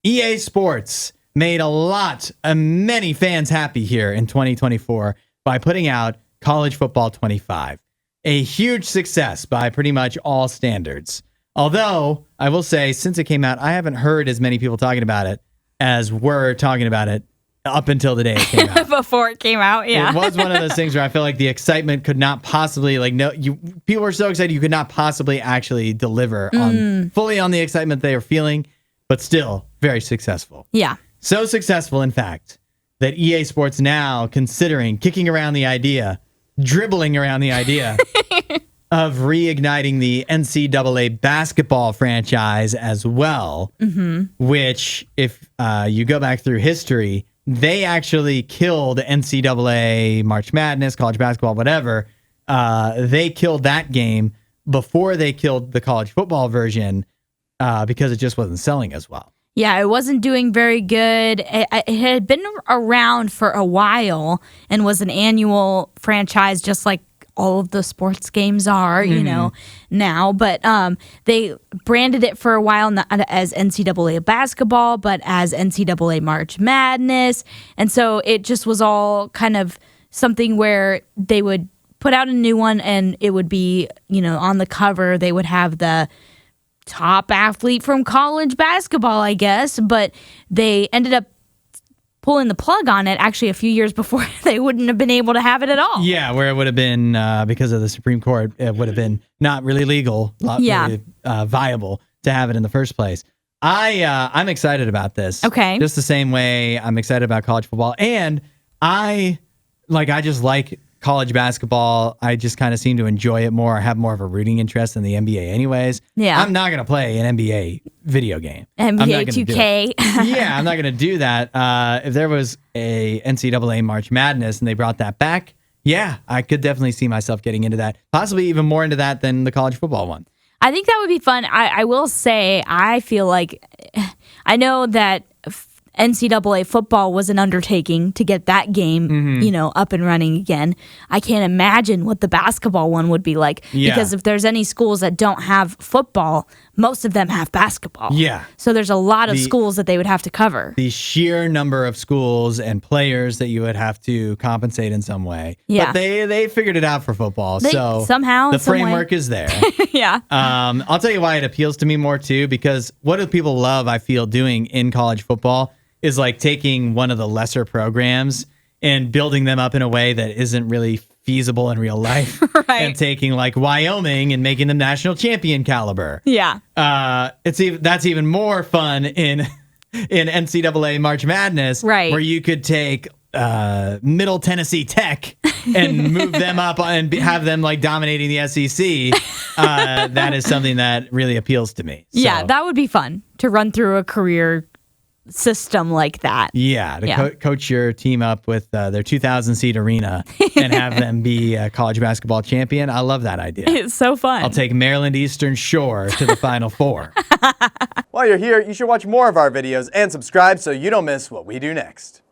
EA Sports made many fans happy here in 2024 by putting out College Football 25. A huge success by pretty much all standards. Although, I will say, since it came out, I haven't heard as many people talking about it as were talking about it up until the day it came out. Before it came out, yeah. It was one of those things where I feel like the excitement could not possibly, people were so excited you could not possibly actually deliver fully on the excitement they were feeling, but still very successful. Yeah. So successful, in fact, that EA Sports now considering dribbling around the idea of reigniting the NCAA basketball franchise as well, which, if you go back through history, they actually killed NCAA March Madness, college basketball, whatever. They killed that game before they killed the college football version because it just wasn't selling as well. Yeah, it wasn't doing very good. It had been around for a while and was an annual franchise, just like all of the sports games are, now. But they branded it for a while not as NCAA basketball, but as NCAA March Madness. And so it just was all kind of something where they would put out a new one and it would be, on the cover, they would have the top athlete from college basketball, I guess, but they ended up pulling the plug on it actually a few years before they wouldn't have been able to have it at all. Yeah, where it would have been, because of the Supreme Court, it would have been not really legal, really viable to have it in the first place. I'm excited about this. Okay. Just the same way I'm excited about college football. And I just like college basketball. I just kind of seem to enjoy it more. I have more of a rooting interest in the NBA anyways. Yeah. I'm not going to play an NBA video game. NBA 2K. Yeah, I'm not going to do that. If there was a NCAA March Madness and they brought that back, yeah, I could definitely see myself getting into that. Possibly even more into that than the college football one. I think that would be fun. I will say, I feel like, I know that NCAA football was an undertaking to get that game, up and running again. I can't imagine what the basketball one would be like. Yeah. Because if there's any schools that don't have football, most of them have basketball. Yeah. So there's a lot of schools that they would have to cover. The sheer number of schools and players that you would have to compensate in some way. Yeah. But they figured it out for football. So somehow the framework is there. Yeah. I'll tell you why it appeals to me more too, because what do people love, I feel, doing in college football is like taking one of the lesser programs and building them up in a way that isn't really feasible in real life. Right. And taking like Wyoming and making them national champion caliber. Yeah. That's even more fun in NCAA March Madness. Right. Where you could take Middle Tennessee Tech and move them up and have them like dominating the SEC. That is something that really appeals to me. So, yeah, that would be fun to run through a career system like that. Yeah, to coach your team up with their 2,000-seat arena and have them be a college basketball champion. I love that idea. It's so fun. I'll take Maryland Eastern Shore to the Final Four. While you're here, you should watch more of our videos and subscribe so you don't miss what we do next.